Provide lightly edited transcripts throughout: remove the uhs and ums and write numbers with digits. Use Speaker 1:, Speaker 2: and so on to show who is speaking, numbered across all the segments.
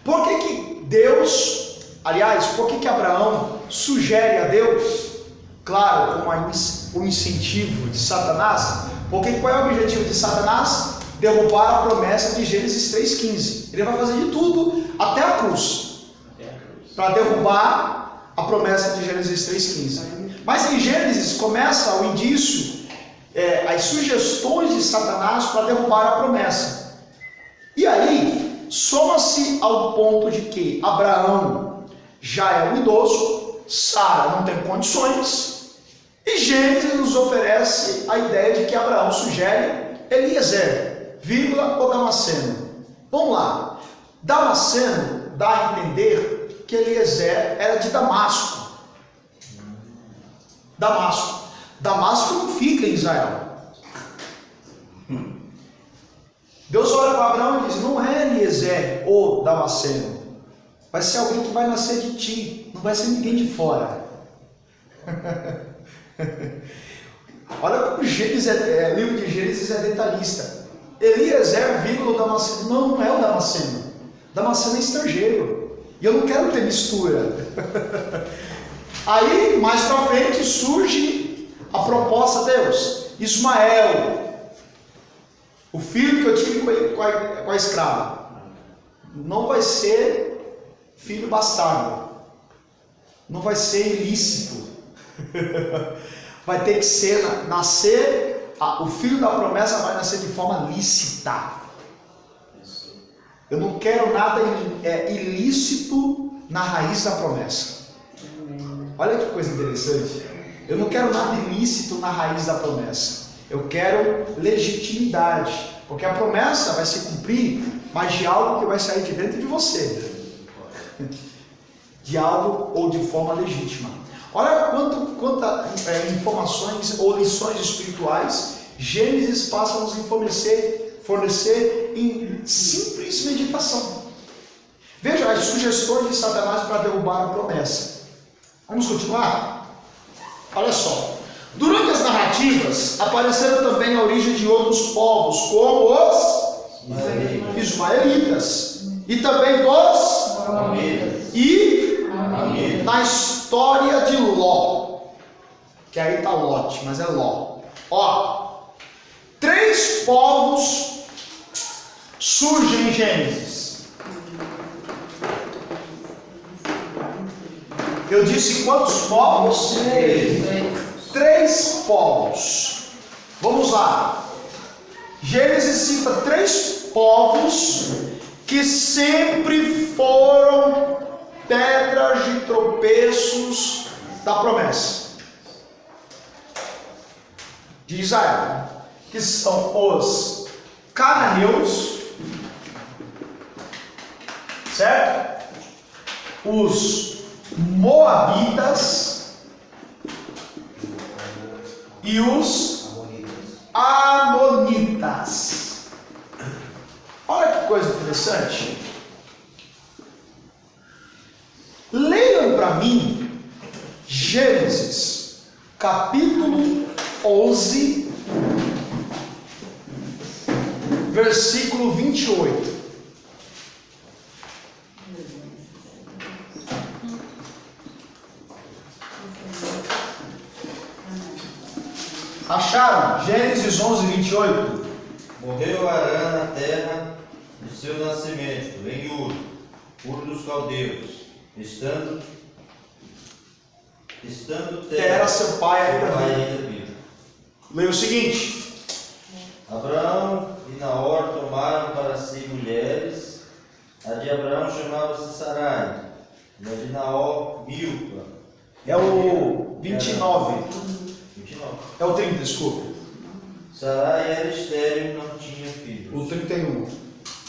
Speaker 1: Por que Deus, aliás, por que Abraão sugere a Deus, claro, com o incentivo de Satanás? Porque qual é o objetivo de Satanás? Derrubar a promessa de Gênesis 3,15. Ele vai fazer de tudo até a cruz para derrubar a promessa de Gênesis 3,15. Mas em Gênesis começa o indício, as sugestões de Satanás para derrubar a promessa. E aí soma-se ao ponto de que Abraão já é um idoso, Sara não tem condições, e Gênesis nos oferece a ideia de que Abraão sugere Eliezer, ou Damasceno. Vamos lá. Damasceno dá a entender que Eliezer era de Damasco. Damasco não fica em Israel. Deus olha para Abraão e diz: não é Eliezer ou Damasceno, vai ser alguém que vai nascer de ti, não vai ser ninguém de fora. Olha como o livro de Gênesis é detalhista. Eliezer, Damasceno. Não é o Damasceno. Damasceno é estrangeiro. E eu não quero ter mistura. Aí, mais para frente, surge a proposta de Deus. Ismael, o filho que eu tive com a escrava, não vai ser filho bastardo. Não vai ser ilícito. Vai ter que nascer. O filho da promessa vai nascer de forma lícita. Eu não quero nada ilícito na raiz da promessa. Olha que coisa interessante. Eu não quero nada ilícito na raiz da promessa. Eu quero legitimidade. Porque a promessa vai se cumprir, mas de algo que vai sair de dentro de você. De algo ou de forma legítima. Olha quantas informações ou lições espirituais Gênesis passa a nos fornecer em simples meditação. Veja as sugestões de Satanás para derrubar a promessa. Vamos continuar? Olha só. Durante as narrativas apareceram também a origem de outros povos, como os ismaelitas e também dos e na história de Ló, que aí está Lote, mas é Ló. Ó, 3 povos surgem em Gênesis. Eu disse quantos povos? 3 povos. Vamos lá. Gênesis cita 3 povos que sempre foram pedras de tropeços da promessa de Israel, que são os cananeus, certo? Os moabitas e os amonitas. Olha que coisa interessante. Leiam para mim Gênesis capítulo 11, versículo 28. Acharam? Gênesis 11, 28.
Speaker 2: Morreu Arã na terra de seu nascimento, em Ur dos caldeus, estando
Speaker 1: Tera, seu pai, ainda
Speaker 2: vivo.
Speaker 1: Leia o seguinte:
Speaker 2: Abraão e Naor tomaram para si mulheres. A de Abraão chamava-se Sarai, e a de Naor, Milca.
Speaker 1: É o 29.
Speaker 2: 29.
Speaker 1: É o 30, desculpa.
Speaker 2: Sarai era estéril e não tinha filhos.
Speaker 1: O 31.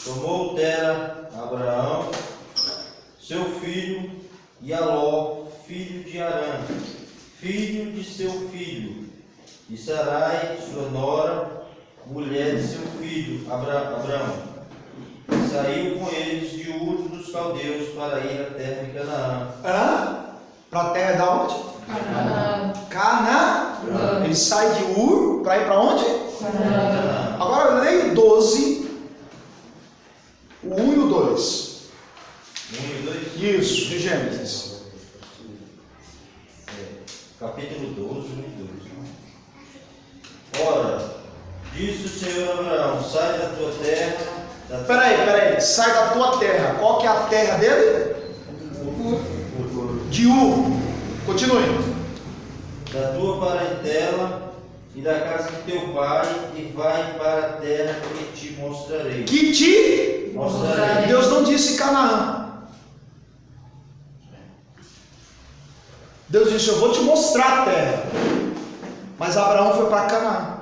Speaker 2: Tomou Tera Abraão, seu filho, e Aló, filho de Arã, filho de seu filho, e Sarai, sua nora, mulher de seu filho, Abraão. Saiu com eles de Ur dos caldeus para ir à terra de Canaã.
Speaker 1: Para a terra da onde? Canaã. Ele sai de Ur para ir para onde?
Speaker 2: Canaã.
Speaker 1: Agora leia 12, o 1 e o 2. Isso, de Gênesis.
Speaker 2: Capítulo 12, 2. Ora, disse o Senhor a Abraão: sai da tua terra.
Speaker 1: Peraí, sai da tua terra. Qual que é a terra dele? De Ur. Continue.
Speaker 2: Da tua parentela e da casa de teu pai, e vai para a terra que te mostrarei.
Speaker 1: Que te
Speaker 2: mostrarei.
Speaker 1: Deus não disse Canaã. Deus disse: eu vou te mostrar a terra. Mas Abraão foi para Canaã.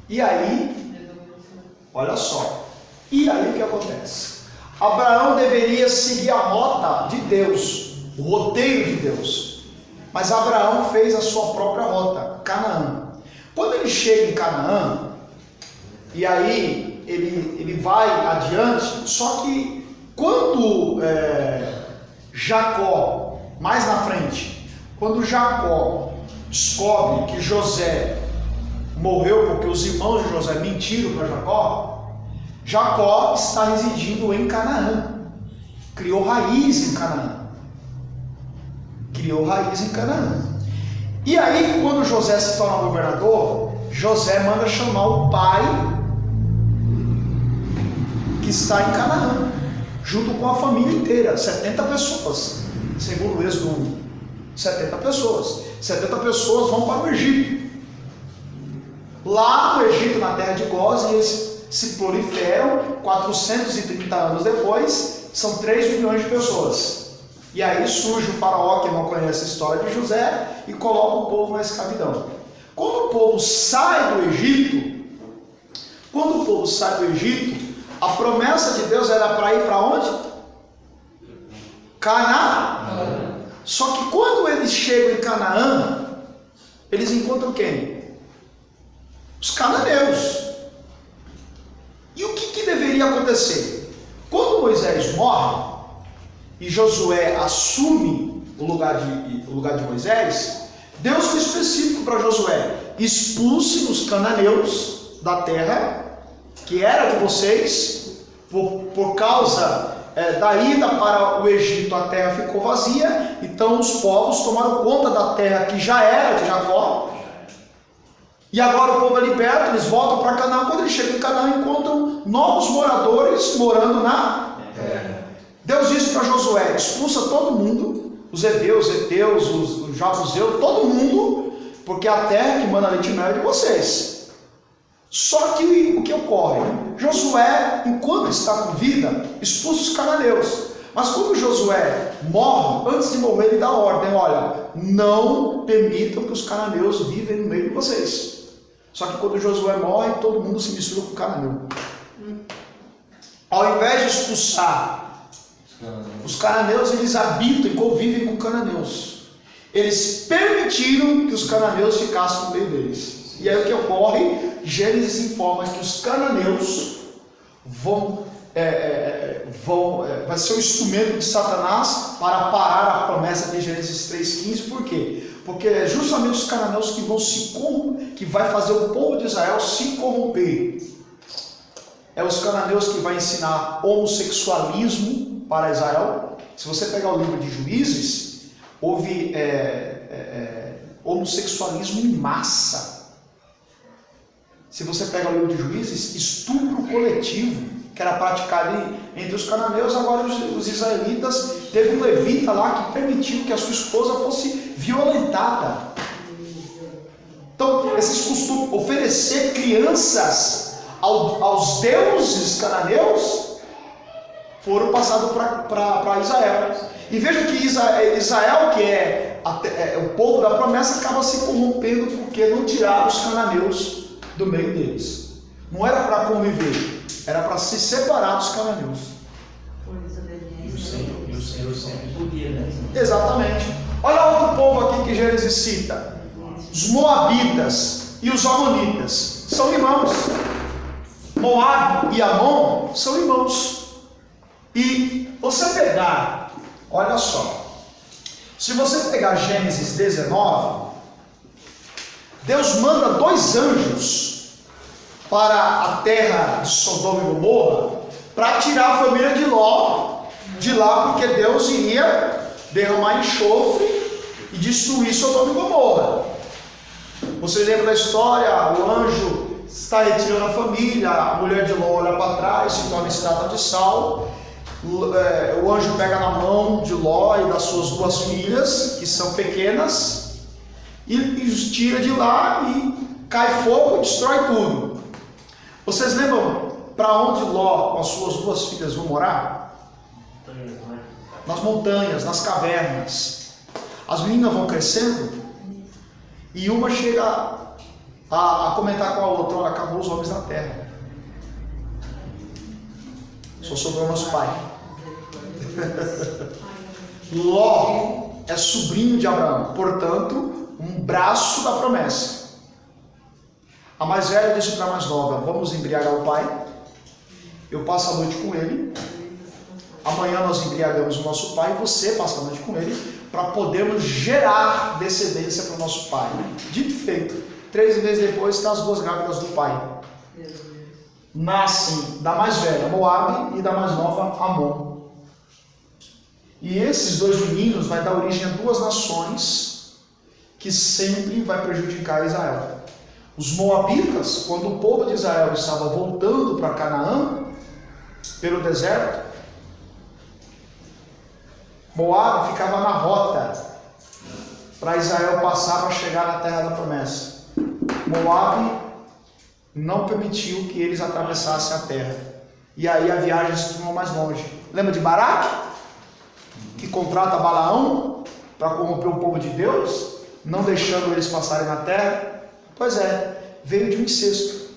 Speaker 1: E aí, olha só. E aí o que acontece? Abraão deveria seguir a rota de Deus, o roteiro de Deus. Mas Abraão fez a sua própria rota, Canaã. Quando ele chega em Canaã, e aí ele vai adiante, só que quando Jacó, mais na frente, quando Jacó descobre que José morreu porque os irmãos de José mentiram para Jacó, Jacó está residindo em Canaã, criou raiz em Canaã. E aí, quando José se torna governador, José manda chamar o pai que está em Canaã, junto com a família inteira, 70 pessoas, segundo o Êxodo 1, 70 pessoas. 70 pessoas vão para o Egito. Lá no Egito, na terra de Gósen, eles se proliferam. 430 anos depois, são 3 milhões de pessoas. E aí surge o faraó, que não conhece a história de José, e coloca o povo na escravidão. Quando o povo sai do Egito, a promessa de Deus era para ir para onde? Canaã. Só que quando eles chegam em Canaã, eles encontram quem? Os cananeus. E o que deveria acontecer? Quando Moisés morre e Josué assume o lugar de Moisés, Deus foi específico para Josué: expulse os cananeus da terra que era de vocês. Por causa da ida para o Egito, a terra ficou vazia, então os povos tomaram conta da terra que já era de Jacó. E agora o povo é liberto, eles voltam para Canaã. Quando eles chegam em Canaã, encontram novos moradores morando na terra. Deus disse para Josué: expulsa todo mundo, os heveus, heteus, os jabuseus, todo mundo, porque a terra que manda leite e mel é de vocês. Só que o que ocorre? Josué, enquanto está com vida, expulsa os cananeus. Mas quando Josué morre, antes de morrer, ele dá ordem: olha, não permitam que os cananeus vivem no meio de vocês. Só que quando Josué morre, todo mundo se mistura com o cananeu. Ao invés de expulsar os cananeus, eles habitam e convivem com cananeus. Eles permitiram que os cananeus ficassem no meio deles. E aí o que ocorre? Gênesis informa que os cananeus vai ser o instrumento de Satanás para parar a promessa de Gênesis 3,15. Por quê? Porque é justamente os cananeus que vai fazer o povo de Israel se corromper. É os cananeus que vai ensinar homossexualismo para Israel. Se você pegar o livro de Juízes, houve homossexualismo em massa. Se você pega o livro de Juízes, estupro coletivo, que era praticado entre os cananeus. Agora os israelitas, teve um levita lá que permitiu que a sua esposa fosse violentada. Então, esses costumes, oferecer crianças aos deuses cananeus, foram passados para Israel. E veja que Israel, que é o povo da promessa, acaba se corrompendo porque não tiraram os cananeus do meio deles. Não era para conviver, era para se separar dos cananeus.
Speaker 3: E o Senhor sempre podia, né?
Speaker 1: Exatamente. Olha outro povo aqui que Gênesis cita: os Moabitas e os Amonitas são irmãos. Moab e Amon são irmãos. E você pegar, olha só, se você pegar Gênesis 19, Deus manda 2 anjos para a terra de Sodoma e Gomorra para tirar a família de Ló de lá porque Deus iria derramar enxofre e destruir Sodoma e Gomorra. Vocês lembram da história? O anjo está retirando a família, a mulher de Ló olha para trás, se torna estátua de sal. O anjo pega na mão de Ló e das suas duas filhas, que são pequenas, e os tira de lá e cai fogo e destrói tudo. Vocês lembram para onde Ló com as suas duas filhas vão morar? Nas montanhas, nas cavernas. As meninas vão crescendo e uma chega a comentar com a outra: olha, acabou os homens na terra, só sobrou nosso pai. Ló é sobrinho de Abraão, portanto, um braço da promessa. A mais velha disse para a mais nova: vamos embriagar o pai, eu passo a noite com ele, amanhã nós embriagamos o nosso pai e você passa a noite com ele, para podermos gerar descendência para o nosso pai. Dito e feito, 3 meses depois estão as duas grávidas do pai. Nascem da mais velha, Moabe, e da mais nova, Amon. E esses dois meninos vai dar origem a 2 nações que sempre vai prejudicar Israel. Os moabitas, quando o povo de Israel estava voltando para Canaã, pelo deserto, Moabe ficava na rota para Israel passar para chegar na terra da promessa. Moabe não permitiu que eles atravessassem a terra. E aí a viagem se tornou mais longe. Lembra de Baraque? Que contrata Balaão para corromper o povo de Deus, não deixando eles passarem na terra? Pois é, veio de um incesto.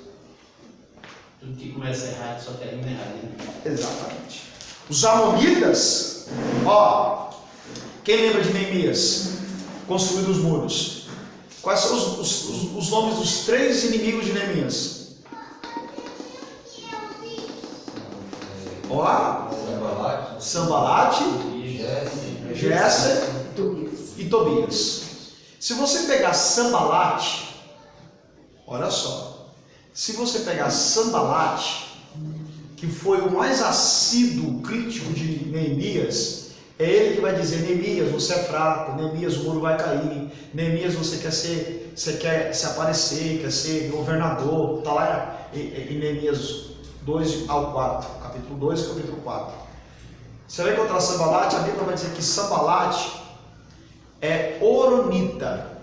Speaker 3: Tudo que começa errado só termina errado.
Speaker 1: Exatamente. Os amonitas, ó, quem lembra de Neemias? Construindo os muros. Quais são os nomes dos 3 inimigos de Neemias? Ó, Sambalate, Gesser e Tobias. Se você pegar Sambalate, olha só, se você pegar Sambalate, que foi o mais assíduo crítico de Neemias, é ele que vai dizer: Neemias, você é fraco, Neemias, o muro vai cair, Neemias, você quer se aparecer, quer ser governador. Está lá em Neemias 2 ao 4, capítulo 2 e capítulo 4. Você vai encontrar Sambalate, a Bíblia vai dizer que Sambalate é Oronita,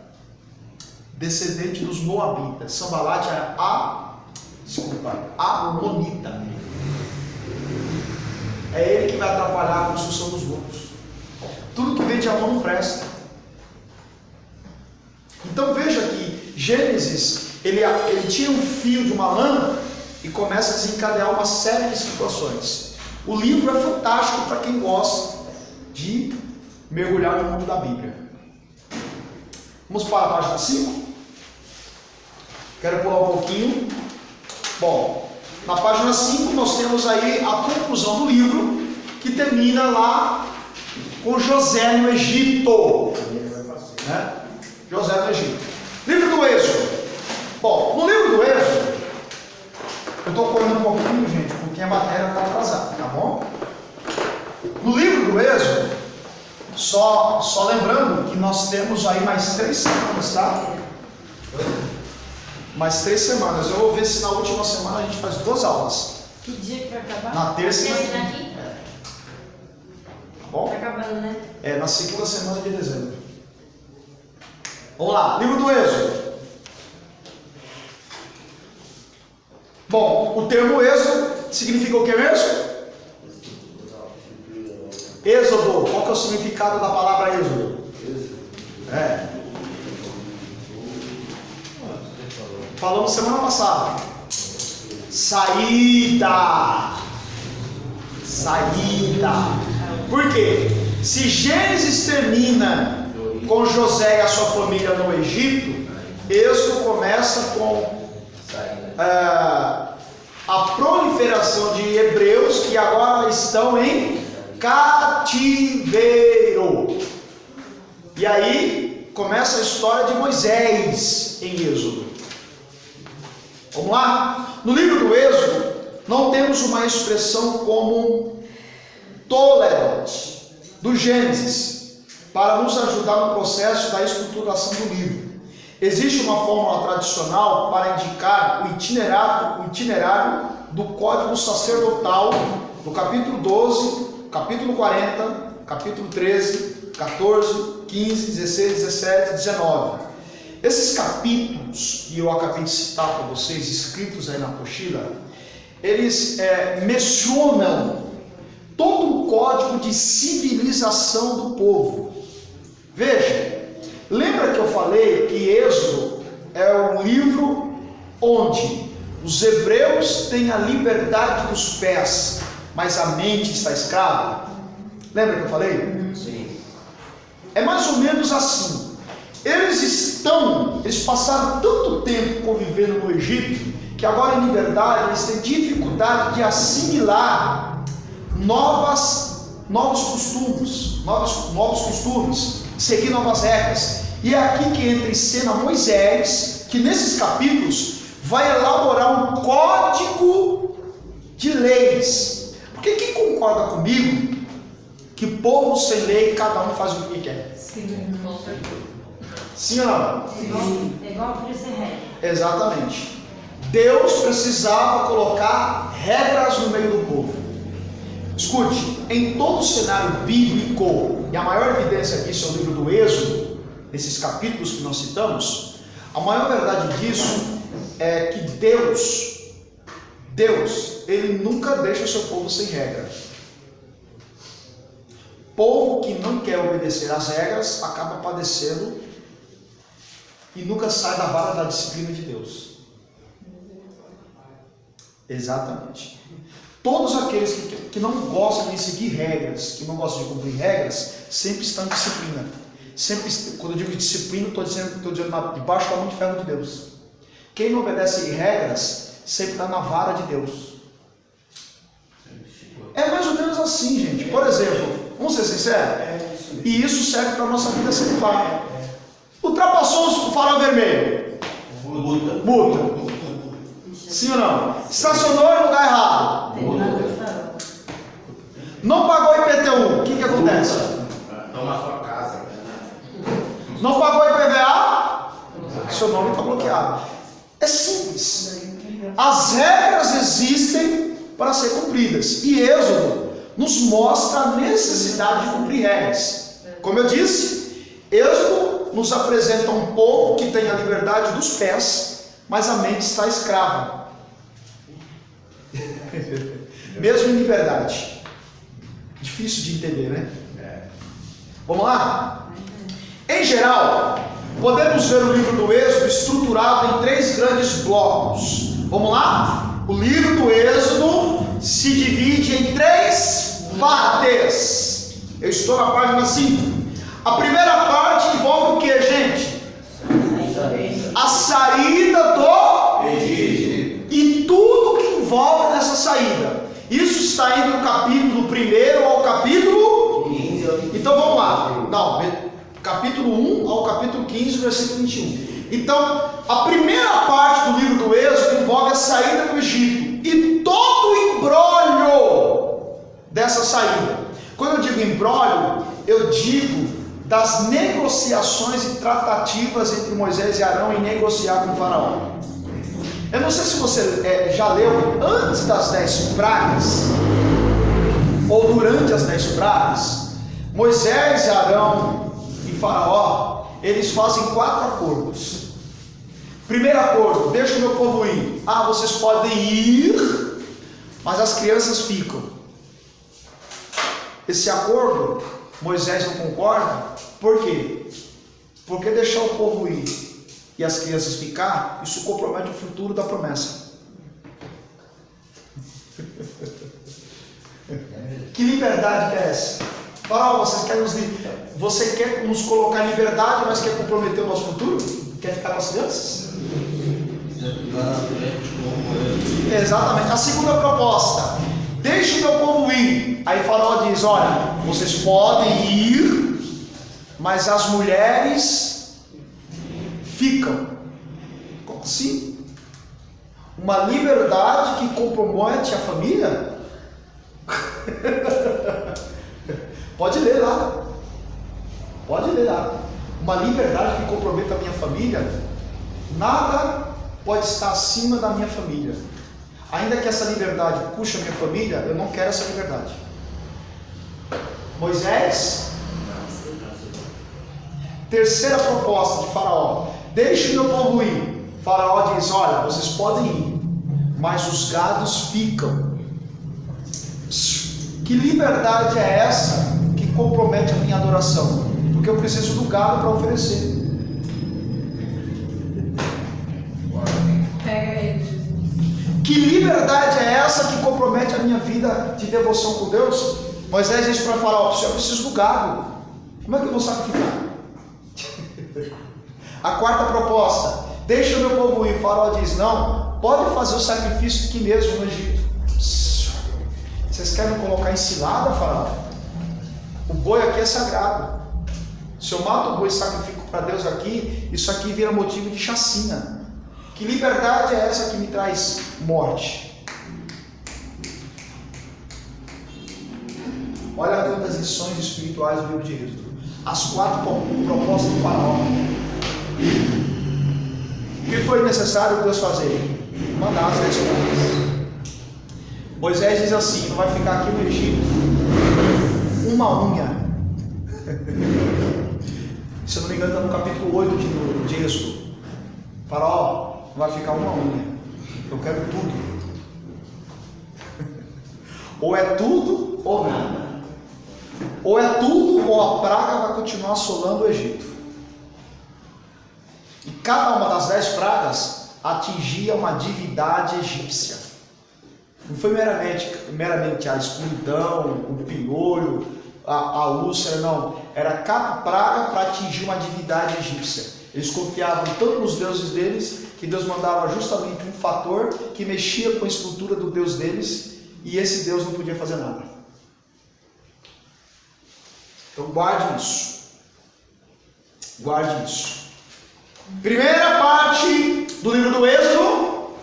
Speaker 1: descendente dos Moabitas. Sambalate é Amonita. É ele que vai atrapalhar a construção dos muros. Tudo que vem de Amon não presta. Então veja que Gênesis, ele tira um fio de uma lã e começa a desencadear uma série de situações. O livro é fantástico para quem gosta de mergulhar no mundo da Bíblia. Vamos para a página 5. Quero pular um pouquinho. Bom, na página 5 nós temos aí a conclusão do livro, que termina lá com José no Egito. Né? José no Egito. Livro do Êxodo. Bom, no livro do Êxodo, eu estou correndo um pouquinho, gente, porque a matéria está atrasada, tá bom? No livro do Êxodo, só lembrando que nós temos aí mais 3 semanas, tá? Mais 3 semanas. Eu vou ver se na última semana a gente faz 2 aulas.
Speaker 4: Que dia que vai acabar?
Speaker 1: Na terça e na quinta.
Speaker 4: aqui?
Speaker 1: Tá bom?
Speaker 4: Tá acabando, né?
Speaker 1: É, na segunda semana de dezembro. Vamos lá, livro do Êxodo. Bom, o termo Êxodo significa o que mesmo? Êxodo. Qual que é o significado da palavra Êxodo? É. Falamos semana passada. Saída. Por quê? Se Gênesis termina com José e a sua família no Egito, Êxodo começa com a proliferação de hebreus que agora estão em cativeiro. E aí começa a história de Moisés em Êxodo. Vamos lá? No livro do Êxodo, não temos uma expressão como tólero. do Gênesis, para nos ajudar no processo da estruturação do livro. Existe uma fórmula tradicional para indicar o itinerário do código sacerdotal do capítulo 12, capítulo 40, capítulo 13, 14, 15, 16, 17, 19. Esses capítulos que eu acabei de citar para vocês, escritos aí na apostila, eles mencionam todo o código de civilização do povo. Veja, lembra que eu falei que Êxodo é um livro onde os hebreus têm a liberdade dos pés, mas a mente está escrava? Lembra que eu falei?
Speaker 2: Sim.
Speaker 1: É mais ou menos assim. Eles passaram tanto tempo convivendo no Egito, que agora em liberdade eles têm dificuldade de assimilar novos costumes, seguir novas regras. E é aqui que entra em cena Moisés, que nesses capítulos vai elaborar um código de leis. Porque quem concorda comigo que povo sem lei, cada um faz o que quer?
Speaker 4: Sim.
Speaker 1: Sim ou não?
Speaker 4: É igual por isso é regra.
Speaker 1: Exatamente. Deus precisava colocar regras no meio do povo. Escute, em todo o cenário bíblico, e a maior evidência disso é o livro do Êxodo, nesses capítulos que nós citamos, a maior verdade disso é que Deus, ele nunca deixa o seu povo sem regra. Povo que não quer obedecer às regras acaba padecendo e nunca sai da vara da disciplina de Deus. Exatamente. Todos aqueles que não gostam de seguir regras, que não gostam de cumprir regras, sempre estão em disciplina. Sempre, quando eu digo disciplina, estou dizendo debaixo da mão de ferro de Deus. Quem não obedece regras, sempre está na vara de Deus. É mais ou menos assim, gente. Por exemplo, vamos ser sinceros? E isso serve para a nossa vida secular. Ultrapassou o farol vermelho. Multa. Sim ou não? Estacionou em lugar errado. Não pagou IPTU. O que acontece?
Speaker 3: Toma a sua casa.
Speaker 1: Não pagou IPVA? Seu nome está bloqueado. É simples. As regras existem para ser cumpridas. E Êxodo nos mostra a necessidade de cumprir regras. Como eu disse, Êxodo nos apresenta um povo que tem a liberdade dos pés, mas a mente está escrava. Mesmo em liberdade. Difícil de entender, né? Vamos lá? Em geral, podemos ver o livro do Êxodo estruturado em 3 grandes blocos. Vamos lá? O livro do Êxodo se divide em 3 partes. Eu estou na página 5. A primeira parte envolve o que, gente? A saída do
Speaker 2: Egito.
Speaker 1: E tudo que envolve nessa saída. Isso está entre o capítulo 1 ao capítulo
Speaker 2: 15.
Speaker 1: Então vamos lá. Não, capítulo 1 ao capítulo 15, versículo 21. Então, a primeira parte do livro do Êxodo envolve a saída do Egito e todo o imbróglio dessa saída. Quando eu digo imbróglio, eu digo das negociações e tratativas entre Moisés e Arão em negociar com o faraó. Eu não sei se você já leu antes das 10 pragas ou durante as 10 pragas. Moisés, Arão e faraó, eles fazem 4 acordos. Primeiro acordo: deixa o meu povo ir. Vocês podem ir, mas as crianças ficam. Esse acordo Moisés não concorda. Por quê? Porque deixar o povo ir e as crianças ficar, isso compromete o futuro da promessa. Que liberdade que é essa? Faraó, você quer nos colocar em liberdade, mas quer comprometer o nosso futuro? Quer ficar com as crianças? Exatamente. A segunda proposta: deixe o meu povo ir. Aí Faraó diz: olha, vocês podem ir, mas as mulheres ficam. Como assim? Uma liberdade que compromete a família? Pode ler lá. Pode ler lá. Uma liberdade que comprometa a minha família, nada pode estar acima da minha família. Ainda que essa liberdade puxe a minha família, eu não quero essa liberdade. Moisés, terceira proposta de Faraó: deixe o meu povo ir. Faraó diz: olha, vocês podem ir, mas os gados ficam. Que liberdade é essa que compromete a minha adoração? Porque eu preciso do gado para oferecer.
Speaker 4: Pega ele.
Speaker 1: Que liberdade é essa que compromete a minha vida de devoção com Deus? Moisés disse para Faraó: eu preciso do gado. Como é que eu vou sacrificar? A quarta proposta: deixa o meu povo ir. Faraó diz: não, pode fazer o sacrifício aqui mesmo no Egito. Vocês querem colocar em cilada, Faraó? O boi aqui é sagrado. Se eu mato o boi e sacrifico para Deus aqui, isso aqui vira motivo de chacina. Que liberdade é essa que me traz morte? Olha quantas lições espirituais do livro de Êxodo. As 4 propostas do Faraó. O que foi necessário Deus fazer? Mandar as 10 pragas. Moisés diz assim: não vai ficar aqui no Egito uma unha. Se eu não me engano, está no capítulo 8 de Êxodo. Faraó, não vai ficar uma unha. Eu quero tudo. Ou é tudo ou nada. Ou é tudo ou a praga vai continuar assolando o Egito. E cada uma das 10 pragas atingia uma divindade egípcia. Não foi meramente a escuridão, o piolho, a úlcera, não. Era cada praga para atingir uma divindade egípcia. Eles confiavam tanto nos deuses deles, que Deus mandava justamente um fator que mexia com a estrutura do Deus deles, e esse Deus não podia fazer nada. Então guarde isso. Guarde isso. Primeira parte do livro do Êxodo: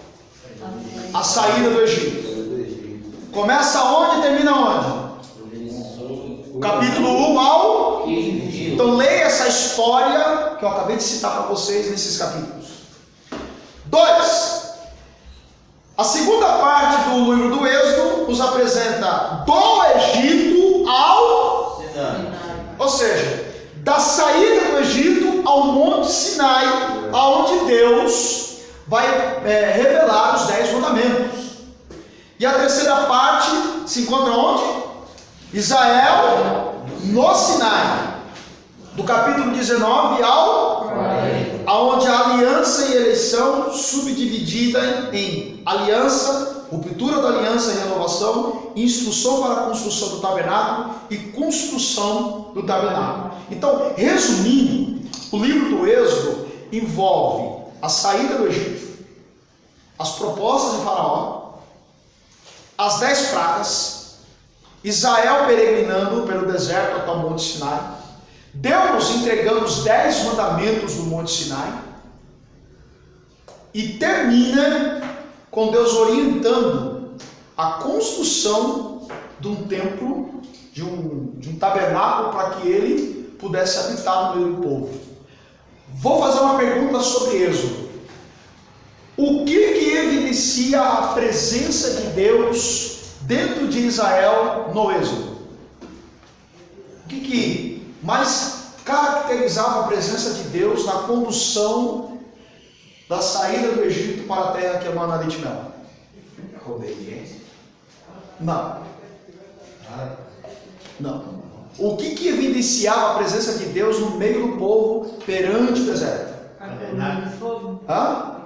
Speaker 1: a saída do Egito. Começa onde e termina onde? Capítulo 1 ao 15. Então leia essa história que eu acabei de citar para vocês nesses capítulos. 2. A segunda parte do livro do Êxodo nos apresenta do Egito ao Sinai. Ou seja, da saída do Egito ao Monte Sinai, aonde Deus vai revelar os 10 mandamentos. E a terceira parte se encontra onde? Israel no Sinai, do capítulo 19 ao 40, aonde a aliança e eleição subdividida em aliança, ruptura da aliança e renovação, instrução para a construção do tabernáculo e construção do tabernáculo. Então, resumindo, o livro do Êxodo envolve a saída do Egito, as propostas de Faraó, as 10 pragas, Israel peregrinando pelo deserto até o Monte Sinai, Deus entregando os 10 mandamentos do Monte Sinai, e termina com Deus orientando a construção de um templo, de um tabernáculo, para que ele pudesse habitar no meio do povo. Vou fazer uma pergunta sobre Êxodo. O que evidencia a presença de Deus dentro de Israel no Êxodo? O que mais caracterizava a presença de Deus na condução da saída do Egito para a terra que é mana, leite e mel?
Speaker 2: A obediência?
Speaker 1: Não. Não. O que evidenciava a presença de Deus no meio do povo perante o deserto?
Speaker 4: A coluna de fogo.
Speaker 1: Hã?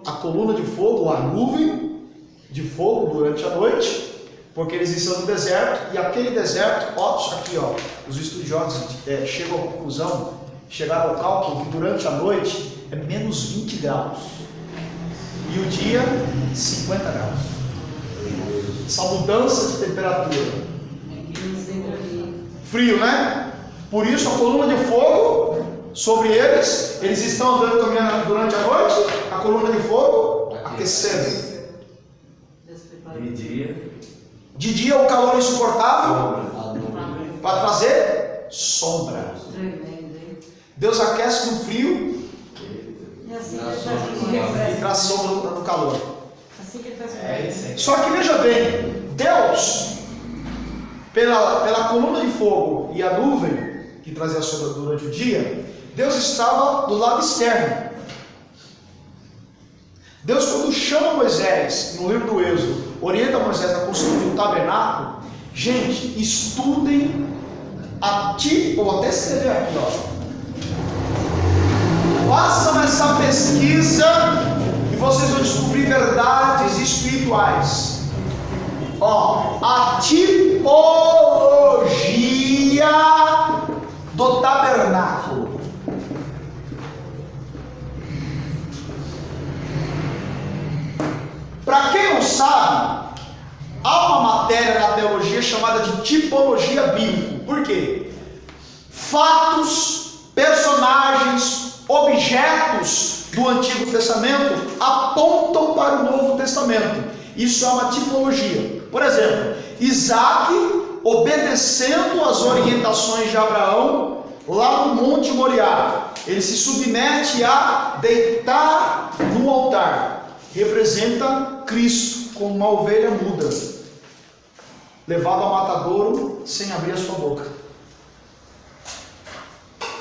Speaker 1: A coluna de fogo, a nuvem de fogo durante a noite, porque eles estão no deserto, e aquele deserto, aqui os estudiosos chegam à conclusão, chegaram ao cálculo que durante a noite é menos 20 graus, e o dia 50 graus. Essa mudança de temperatura. Frio, né? Por isso a coluna de fogo sobre eles estão andando caminhando durante a noite, a coluna de fogo aquecendo. De dia o calor insuportável para sombra.
Speaker 4: Tremendo, hein?
Speaker 1: Deus aquece no frio
Speaker 4: E assim
Speaker 3: Na
Speaker 4: ele
Speaker 3: sombra
Speaker 4: faz
Speaker 3: do
Speaker 4: com
Speaker 1: e
Speaker 4: refresco.
Speaker 1: traz sombra no calor.
Speaker 4: Assim que ele faz com
Speaker 3: É isso
Speaker 4: refresco.
Speaker 3: aí.
Speaker 1: Só que veja bem, Deus, pela coluna de fogo e a nuvem que trazia a sombra durante o dia, Deus estava do lado externo. Deus, quando chama Moisés, no livro do Êxodo, orienta Moisés a construir um tabernáculo. Gente, estudem vou até escrever aqui, ó. Façam essa pesquisa e vocês vão descobrir verdades espirituais. Ó, a tipologia do tabernáculo. Para quem não sabe, há uma matéria na teologia chamada de tipologia bíblica. Por quê? Fatos, personagens, objetos do Antigo Testamento apontam para o Novo Testamento. Isso é uma tipologia. Por exemplo, Isaac obedecendo às orientações de Abraão lá no Monte Moriá. Ele se submete a deitar no altar. Representa Cristo como uma ovelha muda, levado ao matadouro sem abrir a sua boca.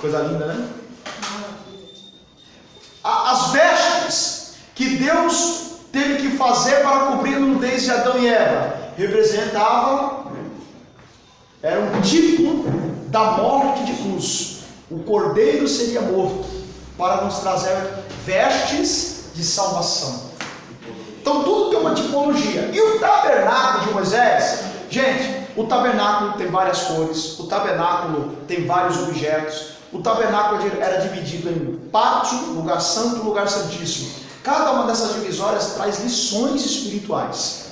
Speaker 1: Coisa linda, né? As vestes que Deus teve que fazer para cobrir a nudez de Adão e Eva era um tipo da morte de cruz. O cordeiro seria morto para nos trazer vestes de salvação. Então tudo tem uma tipologia. E o tabernáculo de Moisés, gente, o tabernáculo tem várias cores, o tabernáculo tem vários objetos. O tabernáculo era dividido em pátio, lugar santo e lugar santíssimo. Cada uma dessas divisórias traz lições espirituais.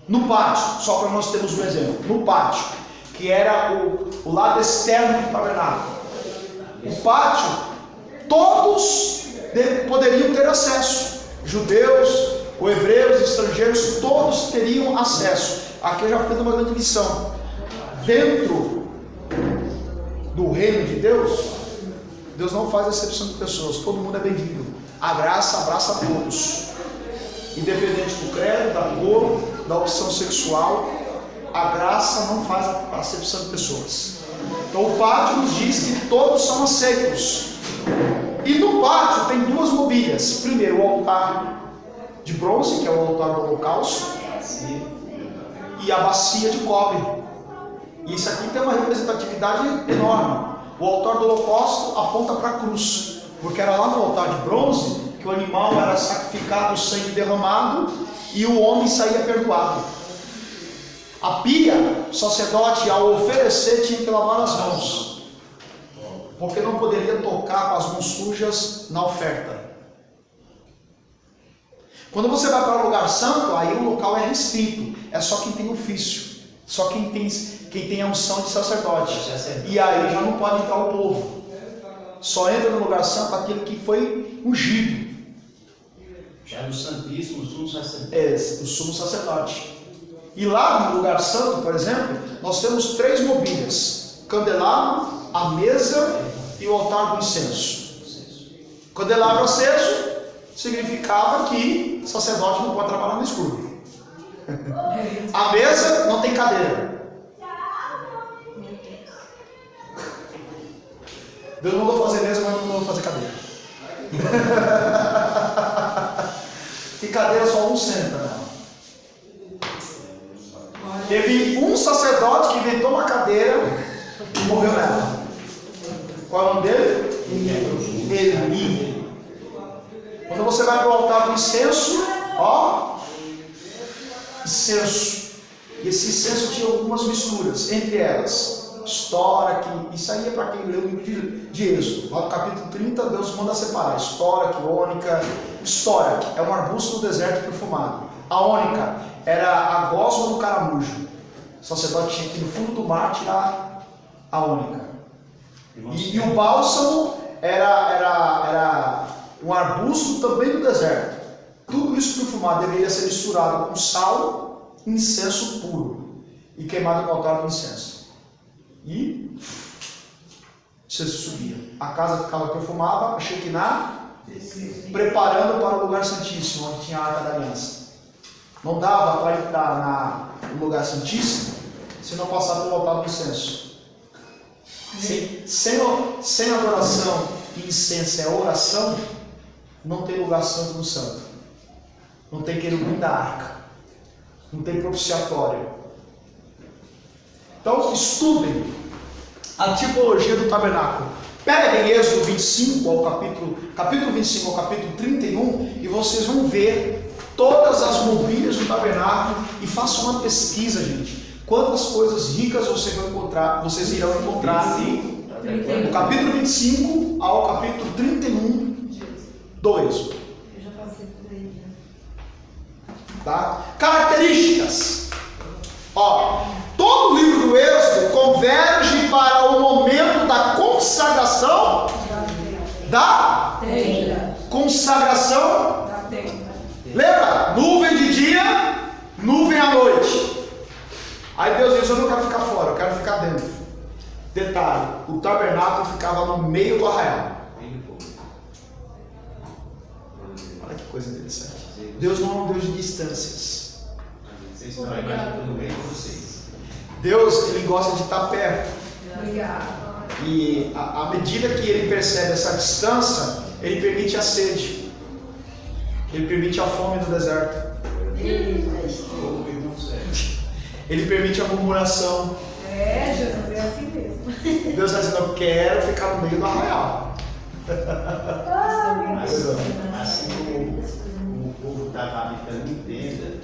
Speaker 1: No pátio, só para nós termos um exemplo, no pátio, que era o lado externo do tabernáculo. O pátio, todos poderiam ter acesso. Judeus, hebreus, estrangeiros, todos teriam acesso. Aqui eu já aprendo uma grande lição. Dentro do reino de Deus, Deus não faz exceção de pessoas, todo mundo é bem-vindo. A graça abraça a todos, independente do credo, da cor, da opção sexual. A graça não faz a acepção de pessoas. Então o pátio nos diz que todos são aceitos. E no pátio tem duas mobílias. Primeiro, o altar de bronze, que é o altar do holocausto, e a bacia de cobre. E isso aqui tem uma representatividade enorme. O altar do holocausto aponta para a cruz, porque era lá no altar de bronze que o animal era sacrificado, o sangue derramado, e o homem saía perdoado. A pia, o sacerdote, ao oferecer, tinha que lavar as mãos, porque não poderia tocar com as mãos sujas na oferta. Quando você vai para o lugar santo, aí o local é restrito, é só quem tem ofício, só quem tem a unção de sacerdote. E aí já não pode entrar o povo. Só entra no lugar santo aquele que foi ungido.
Speaker 3: Já no Santíssimo, o sumo sacerdote.
Speaker 1: É, o sumo sacerdote. E lá no lugar santo, por exemplo, nós temos 3 mobílias: candelabro, a mesa e o altar do incenso. Candelabro aceso significava que sacerdote não pode trabalhar no escuro. A mesa não tem cadeira. Deus não mandou fazer mesa, mas não mandou fazer cadeira. E cadeira só um senta, né? Teve um sacerdote que inventou uma cadeira e morreu nela. Qual é o nome dele? Eli. Quando você vai para o altar do incenso, ó, incenso. E esse incenso tinha algumas misturas, entre elas estoraque. Isso aí é para quem leu o livro de Êxodo. Lá no capítulo 30, Deus manda separar estoraque, ônica. Estoraque é um arbusto do deserto perfumado. A ônica era a gosma do caramujo. O sacerdote tinha que ir no fundo do mar tirar a ônica. E o bálsamo era um arbusto também do deserto. Tudo isso perfumado deveria ser misturado com sal e incenso puro e queimado no altar do incenso. E cesto subia. A casa ficava perfumada, a Shekinah preparando para o lugar santíssimo, onde tinha a Arca da Aliança. Não dava para entrar no lugar santíssimo se não passar pelo altar do incenso. Sem adoração e incenso é oração, não tem lugar santo no santo. Não tem querubim da arca. Não tem propiciatório. Então estudem a tipologia do tabernáculo. Peguem Êxodo 25 ao capítulo 25 ao capítulo 31 e vocês vão ver todas as mobílias do tabernáculo e façam uma pesquisa, gente. Quantas coisas ricas vocês irão encontrar do capítulo 25 ao capítulo 31 do Êxodo.
Speaker 4: Eu já passei por aí.
Speaker 1: Tá? Características. Todo o livro do Êxodo converge para o momento da consagração da consagração. Lembra? Nuvem de dia, nuvem à noite. Aí Deus diz: eu não quero ficar fora, eu quero ficar dentro. Detalhe: o tabernáculo ficava no meio do arraial. Olha que coisa interessante. Deus não é um Deus de distâncias.
Speaker 3: Vocês estão imaginando no meio de vocês.
Speaker 1: Deus, Ele gosta de estar perto.
Speaker 4: Obrigada.
Speaker 1: E à medida que Ele percebe essa distância, Ele permite a sede. Ele permite a fome no deserto. Ele permite a murmuração.
Speaker 4: Jesus, é assim mesmo.
Speaker 1: Deus está dizendo: eu quero ficar no meio do arraial.
Speaker 3: Assim como o povo estava habitando em tenda,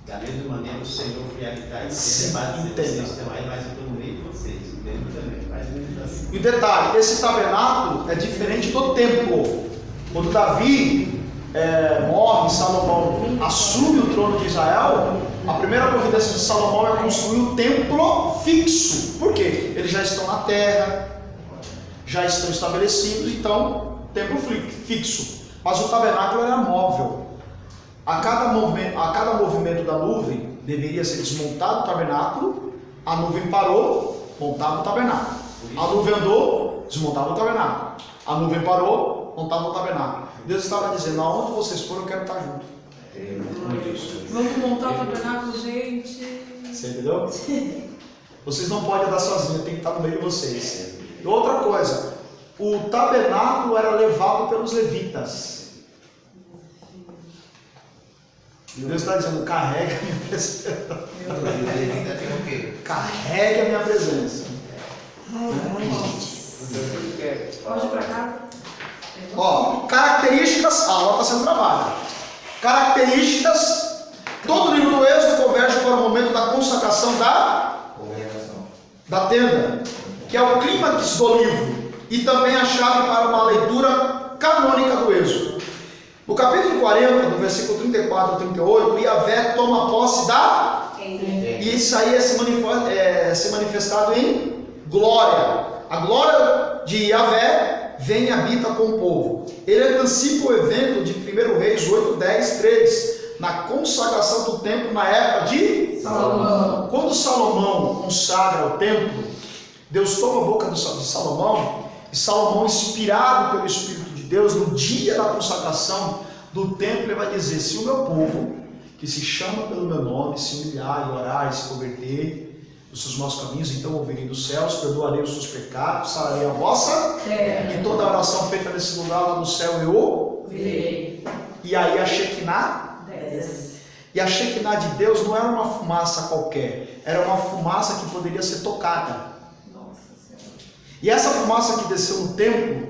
Speaker 3: da mesma maneira o Senhor foi habitar em
Speaker 1: Sim,
Speaker 3: tenda, mas
Speaker 1: em tenda.
Speaker 3: vocês estão aí, mas eu estou no meio de vocês, entende também? Mais ou menos assim.
Speaker 1: E o detalhe: esse tabernáculo é diferente do templo. Quando Davi morre, Salomão assume o trono de Israel, a primeira providência de Salomão é construir um templo fixo. Por quê? Eles já estão na terra, já estão estabelecidos, então templo fixo. Mas o tabernáculo era móvel. A cada movimento da nuvem deveria ser desmontado o tabernáculo. A nuvem parou, montava o tabernáculo. A nuvem andou, desmontava o tabernáculo. A nuvem parou, montava o tabernáculo. Deus estava dizendo: aonde vocês forem, eu quero estar junto.
Speaker 4: Vamos montar o tabernáculo, gente.
Speaker 1: Você entendeu? Vocês não podem andar sozinhos, tem que estar no meio de vocês. E outra coisa: o tabernáculo era levado pelos levitas. E Deus está dizendo: carregue a minha presença. Carregue a minha presença.
Speaker 4: Pode ir pra casa?
Speaker 1: Características. A aula está sendo gravada. Características. Todo o livro do Êxodo converge para o momento da consagração da tenda, que é o clímax do livro, e também a chave para uma leitura canônica do Êxodo. No capítulo 40, do versículo 34 ao 38, Yahvé toma posse da e isso aí é se manifestado em glória. A glória de Yahvé vem e habita com o povo. Ele antecipa o evento de 1 Reis 8, 10, 3, na consagração do templo na época de
Speaker 4: Salomão.
Speaker 1: Quando Salomão consagra o templo, Deus toma a boca de Salomão, e Salomão, inspirado pelo Espírito de Deus, no dia da consagração do templo, ele vai dizer: se o meu povo, que se chama pelo meu nome, se humilhar e orar e se converter dos seus maus caminhos, então ouvirei dos céus, perdoarei os seus pecados, sararei a vossa e toda a oração feita nesse lugar lá no céu eu
Speaker 4: Virei.
Speaker 1: E aí a Shekinah, e a Shekinah de Deus não era uma fumaça qualquer, era uma fumaça que poderia ser tocada.
Speaker 4: Nossa Senhora.
Speaker 1: E essa fumaça que desceu no templo,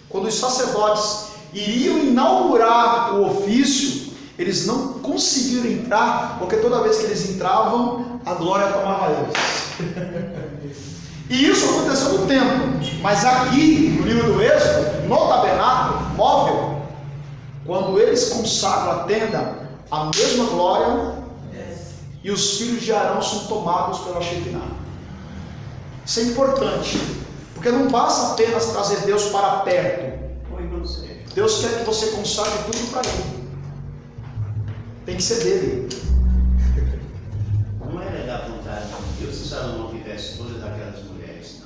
Speaker 1: quando os sacerdotes iriam inaugurar o ofício, eles não conseguiram entrar, porque toda vez que eles entravam, a glória tomava eles. E isso aconteceu no templo, mas aqui no livro do Êxodo, no tabernáculo móvel, quando eles consagram a tenda, a mesma glória, e os filhos de Arão são tomados pela Shekinah. Isso é importante, porque não basta apenas trazer Deus para perto. Deus quer que você consagre tudo para Ele. Tem que ser dele.
Speaker 3: Não era da vontade de Deus se Salomão tivesse todas aquelas mulheres,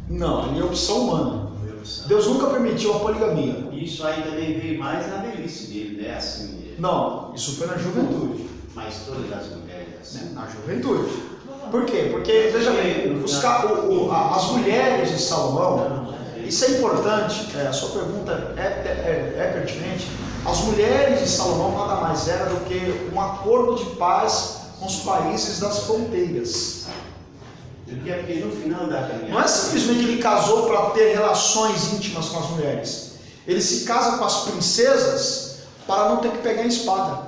Speaker 3: não.
Speaker 1: Não, é opção humana.
Speaker 3: Foi
Speaker 1: Deus nunca permitiu a poligamia.
Speaker 3: Isso aí também veio mais na velhice dele, né? Assim,
Speaker 1: Não, isso foi na juventude.
Speaker 3: mas todas as mulheres assim.
Speaker 1: Na juventude. Por quê? Porque, veja bem, as mulheres de Salomão, isso é importante, a sua pergunta é pertinente. As mulheres de Salomão nada mais era do que um acordo de paz com os países das fronteiras.
Speaker 3: Porque no final da caminhada.
Speaker 1: Não é simplesmente ele casou para ter relações íntimas com as mulheres. Ele se casa com as princesas para não ter que pegar a espada.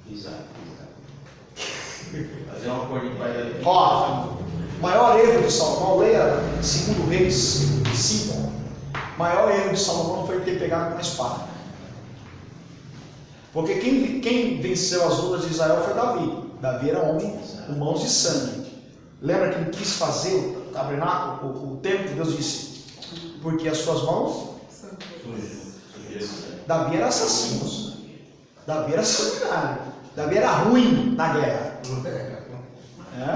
Speaker 3: Exato.
Speaker 2: Fazer um acordo de paz.
Speaker 1: Ó, o maior erro de Salomão, leia 2 Reis 5. O maior erro de Salomão foi ter pegado com a espada. Porque quem venceu as lutas de Israel foi Davi. Davi era homem com mãos de sangue. Lembra que ele quis fazer o tabernáculo, o templo? Deus disse, porque as suas mãos. Davi era assassino. Davi era sanguinário. Davi era ruim na guerra.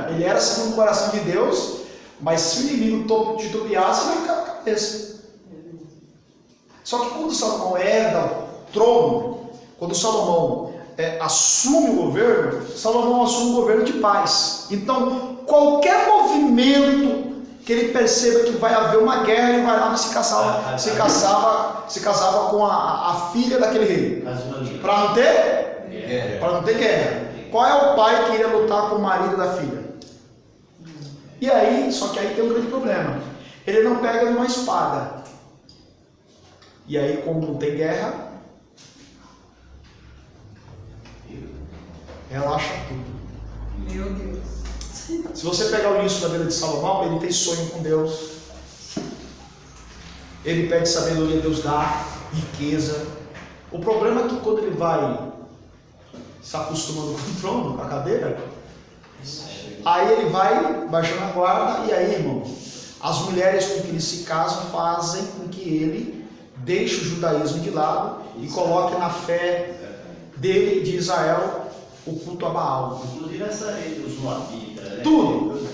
Speaker 1: Ele era segundo o coração de Deus, mas se o inimigo titubeasse, ele ia ficar com a cabeça. Só que quando Salomão herda o trono, quando Salomão assume o governo, Salomão assume um governo de paz. Então, qualquer movimento que ele perceba que vai haver uma guerra, ele vai lá e se casava com a filha daquele rei. Para não ter guerra. Qual é o pai que iria lutar com o marido da filha? E aí, só que aí tem um grande problema. Ele não pega numa espada. E aí, como não tem guerra, relaxa tudo.
Speaker 4: Meu Deus.
Speaker 1: Se você pegar o início da vida de Salomão, ele tem sonho com Deus. Ele pede sabedoria, Deus dá riqueza. O problema é que quando ele vai se acostumando com o trono, com a cadeira, aí ele vai baixando a guarda, e aí, irmão, as mulheres com que ele se casa fazem com que ele deixe o judaísmo de lado e coloque na fé dele, de Israel, o culto a Baal.
Speaker 3: Inclusive essa lei dos Moabitas, né?
Speaker 1: Tudo.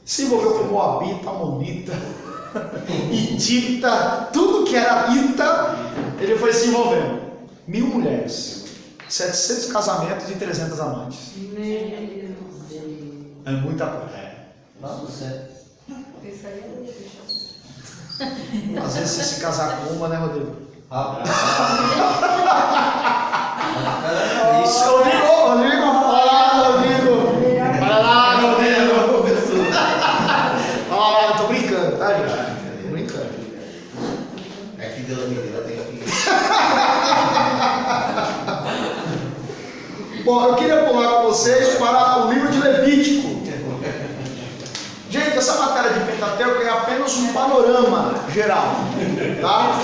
Speaker 1: Se envolveu com Moabita, Amonita, Hitita, tudo que era Ita, ele foi se envolvendo. 1000 mulheres, 700 casamentos e 300 amantes. É muita coisa.
Speaker 2: Nossa,
Speaker 4: Isso aí é deixa.
Speaker 1: Às vezes você se casar com uma, né, Rodrigo? Isso, Rodrigo, fala lá, Rodrigo. Fala lá, Rodrigo. Fala lá, eu tô brincando, tá, gente? Tô brincando.
Speaker 2: é que Deus me deu, eu tenho que.
Speaker 1: Bom, eu queria pular com vocês para o livro de Levítico. Gente, essa matéria de Pentateuco é apenas um panorama geral, tá?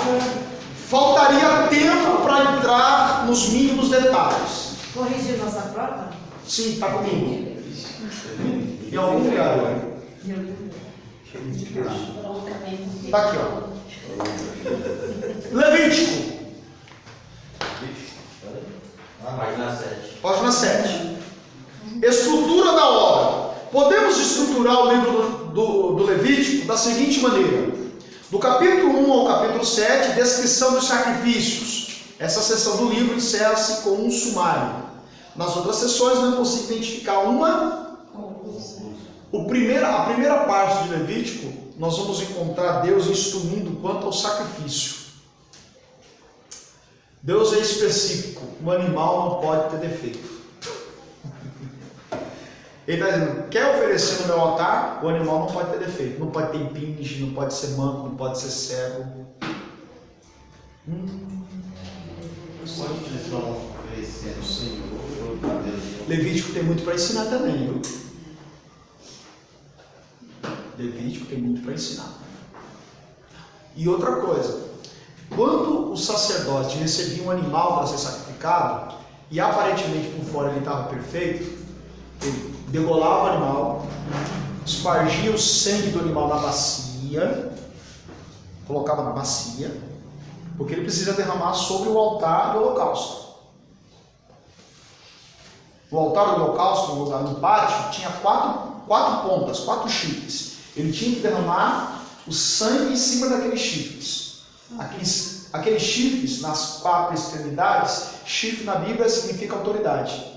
Speaker 1: Faltaria tempo para entrar nos mínimos detalhes.
Speaker 4: Corrigir nossa prova?
Speaker 1: Sim, tá comigo. Em algum lugar. Tá aqui, ó. Levítico,
Speaker 2: Página 7.
Speaker 1: página 7. Estrutura da obra. Podemos estruturar o livro do Levítico da seguinte maneira. Do capítulo 1 ao capítulo 7, descrição dos sacrifícios. Essa seção do livro encerra-se com um sumário. Nas outras sessões não é possível identificar uma. A primeira parte de Levítico, nós vamos encontrar Deus instruindo quanto ao sacrifício. Deus é específico, o animal não pode ter defeito. Ele está dizendo, quer oferecer no meu altar? O animal não pode ter defeito, não pode ter impinge, não pode ser manco, não pode ser cego.
Speaker 3: Quando eles vão oferecer o Senhor para Deus?
Speaker 1: Levítico tem muito para ensinar também, viu? Levítico tem muito para ensinar. E outra coisa, quando o sacerdote recebia um animal para ser sacrificado, e aparentemente por fora ele estava perfeito, ele degolava o animal, espargia o sangue do animal na bacia, colocava na bacia, porque ele precisa derramar sobre o altar do holocausto. O altar do holocausto, no pátio, tinha quatro pontas, 4 chifres. Ele tinha que derramar o sangue em cima daqueles chifres. Aqueles chifres nas 4 extremidades, chifre na Bíblia significa autoridade.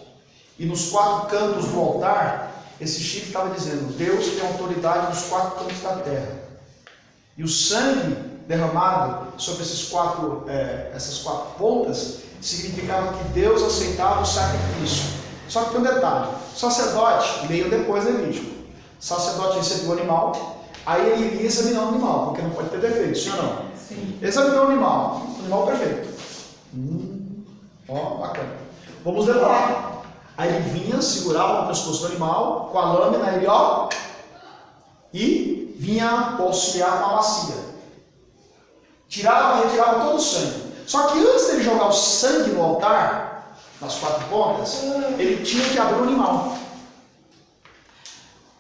Speaker 1: E nos 4 cantos do altar, esse chifre estava dizendo: Deus tem autoridade nos 4 cantos da terra. E o sangue derramado sobre essas 4 pontas significava que Deus aceitava o sacrifício. Só que tem um detalhe: o sacerdote, veio depois Levítico, o sacerdote recebeu o animal, aí ele iria examinar o animal, porque não pode ter defeito, sim ou não?
Speaker 4: Sim.
Speaker 1: Examinou o animal perfeito. Ó, bacana. Vamos levar. Aí ele vinha, segurava o pescoço do animal, com a lâmina, ele ó, e vinha auxiliar com a bacia. Retirava todo o sangue. Só que antes dele jogar o sangue no altar, nas 4 pontas, ele tinha que abrir o animal.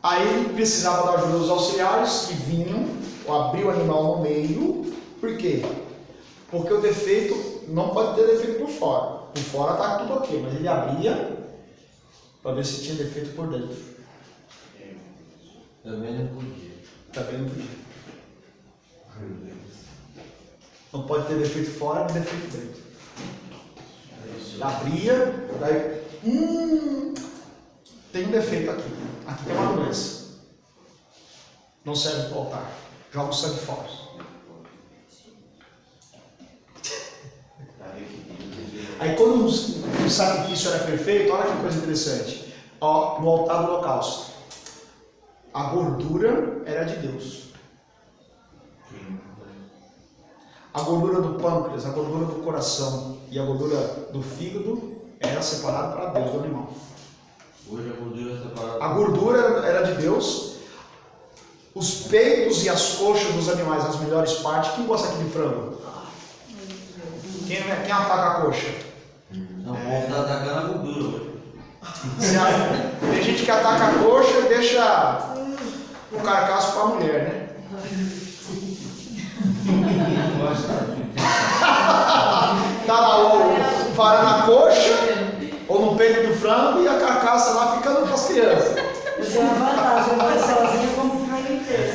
Speaker 1: Aí ele precisava da ajuda dos auxiliares que vinham, abrir o animal no meio. Por quê? Porque o defeito não pode ter defeito por fora. Por fora está tudo ok, mas ele abria para ver se tinha defeito por dentro.
Speaker 2: Também não podia.
Speaker 1: Também não podia. Não pode ter defeito fora nem defeito dentro. Ele abria, daí, tem um defeito aqui. Aqui tem uma doença. Não serve para o altar. Joga o sangue fora. Aí quando o sacrifício era perfeito, olha que coisa interessante. Ó, no altar do holocausto, a gordura era de Deus. A gordura do pâncreas, a gordura do coração e a gordura do fígado era separada para Deus, do animal.
Speaker 2: Hoje a gordura é separada.
Speaker 1: A gordura era de Deus. Os peitos e as coxas dos animais, as melhores partes. Quem gosta aqui de frango? Quem ataca a coxa?
Speaker 2: Não, o povo está atacando a gordura hoje.
Speaker 1: Tem gente que ataca a coxa e deixa o carcaço para a mulher, né? Tá lá o vara na coxa ou no peito do frango e a carcaça lá ficando para as crianças.
Speaker 4: Eu tenho uma vantagem, eu vou sozinha como frango inteiro.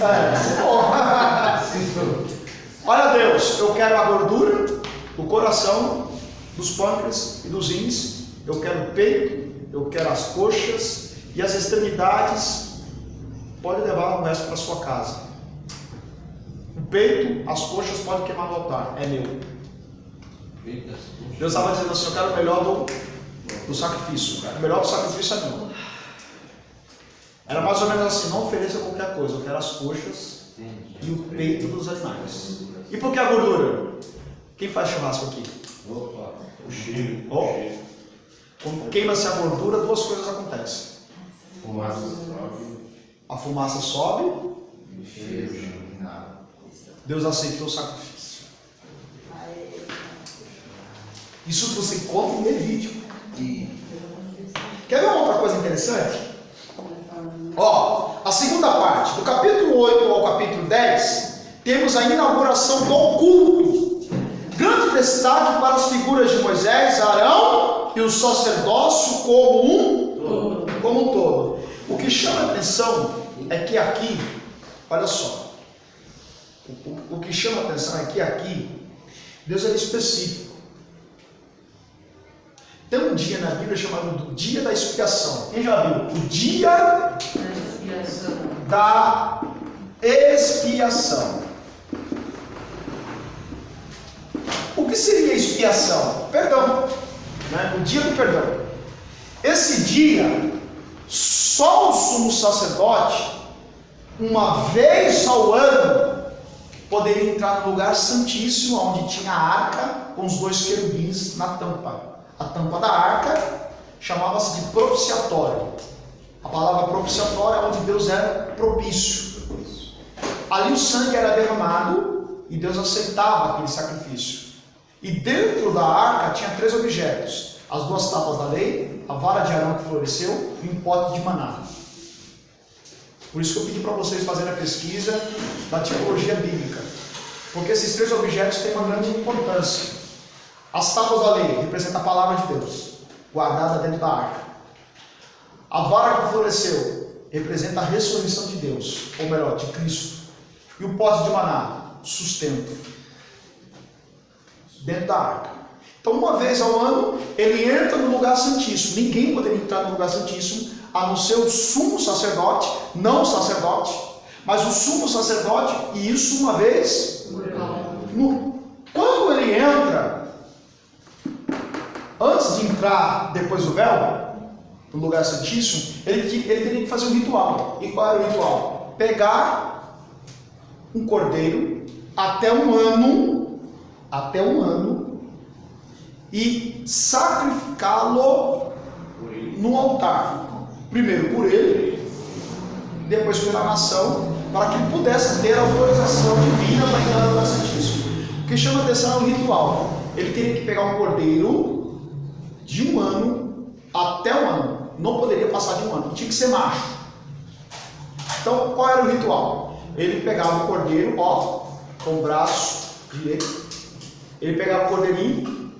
Speaker 1: Olha Deus, eu quero a gordura do coração, dos pâncreas e dos rins, eu quero o peito, eu quero as coxas e as extremidades. Pode levar o resto para sua casa. O peito, as coxas pode queimar no altar, é meu. Deus estava dizendo assim: eu quero o melhor do sacrifício. O melhor do sacrifício é meu. Era mais ou menos assim: não ofereça qualquer coisa, eu quero as coxas e o peito dos animais. E por que a gordura? Quem faz churrasco aqui?
Speaker 2: Opa,
Speaker 3: O cheiro.
Speaker 1: Quando queima-se a gordura, 2 coisas acontecem.
Speaker 3: Fumaça sobe.
Speaker 1: A fumaça sobe,
Speaker 3: O cheiro. Nada.
Speaker 1: Deus aceitou o sacrifício. Isso você conta em Levítico. Quer ver uma outra coisa interessante? Ó, a segunda parte, do capítulo 8 ao capítulo 10, temos a inauguração do culto. Grande destaque para as figuras de Moisés, Arão e o sacerdócio como um todo. O que chama a atenção é que aqui, olha só, o que chama a atenção é que aqui, Deus é específico. Tem um dia na Bíblia chamado do dia da expiação. Quem já viu? O dia da expiação. O que seria expiação? Perdão, né? O dia do perdão. Esse dia, só o sumo sacerdote, uma vez ao ano, poderia entrar no lugar santíssimo, onde tinha a arca com os 2 querubins na tampa. A tampa da arca chamava-se de propiciatório. A palavra propiciatório é onde Deus era propício. Ali o sangue era derramado e Deus aceitava aquele sacrifício. E dentro da arca tinha 3 objetos: as 2 tábuas da lei, a vara de Arão que floresceu e um pote de maná. Por isso que eu pedi para vocês fazerem a pesquisa da tipologia bíblica, porque esses 3 objetos têm uma grande importância. As tábuas da lei representam a palavra de Deus, guardada dentro da arca. A vara que floresceu representa a ressurreição de Deus, ou melhor, de Cristo. E o pote de maná? Sustento. Dentro da arca. Então, uma vez ao ano, ele entra no lugar santíssimo. Ninguém poderia entrar no lugar santíssimo, a não ser o sumo sacerdote, não o sacerdote, mas o sumo sacerdote, e isso uma vez. Quando ele entra, antes de entrar depois do véu, no lugar santíssimo, ele teria que fazer um ritual. E qual era o ritual? Pegar um cordeiro até um ano, e sacrificá-lo no altar. Primeiro por ele, depois pela nação, para que ele pudesse ter a autorização divina para entrar no lugar santíssimo. O que chama atenção é o ritual. Ele teria que pegar um cordeiro de um ano até um ano. Não poderia passar de um ano. Tinha que ser macho. Então, qual era o ritual? Ele pegava o cordeiro, com o braço direito. Ele pegava o cordeirinho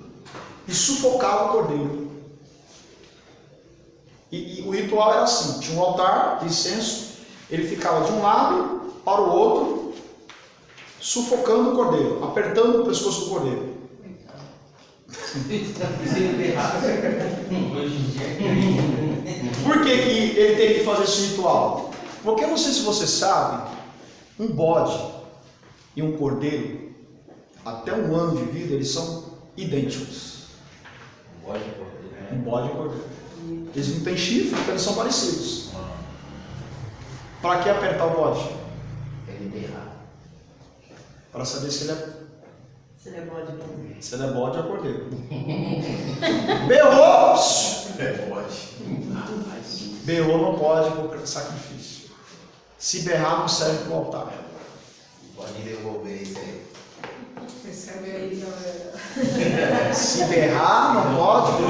Speaker 1: e sufocava o cordeiro. E o ritual era assim: tinha um altar de incenso, ele ficava de um lado para o outro, sufocando o cordeiro, apertando o pescoço do cordeiro. Por que ele tem que fazer esse ritual? Porque eu não sei se você sabe, um bode e um cordeiro, até um ano de vida, eles são idênticos. Um bode e um cordeiro. Eles não têm chifre, porque eles são parecidos. Para que apertar o bode? Para saber se ele é bode ou cordeiro. Berrou! Berrou não pode por sacrifício. Se berrar não serve para o altar.
Speaker 3: Pode devolver isso aí.
Speaker 4: Recebe aí, galera.
Speaker 1: Se berrar não pode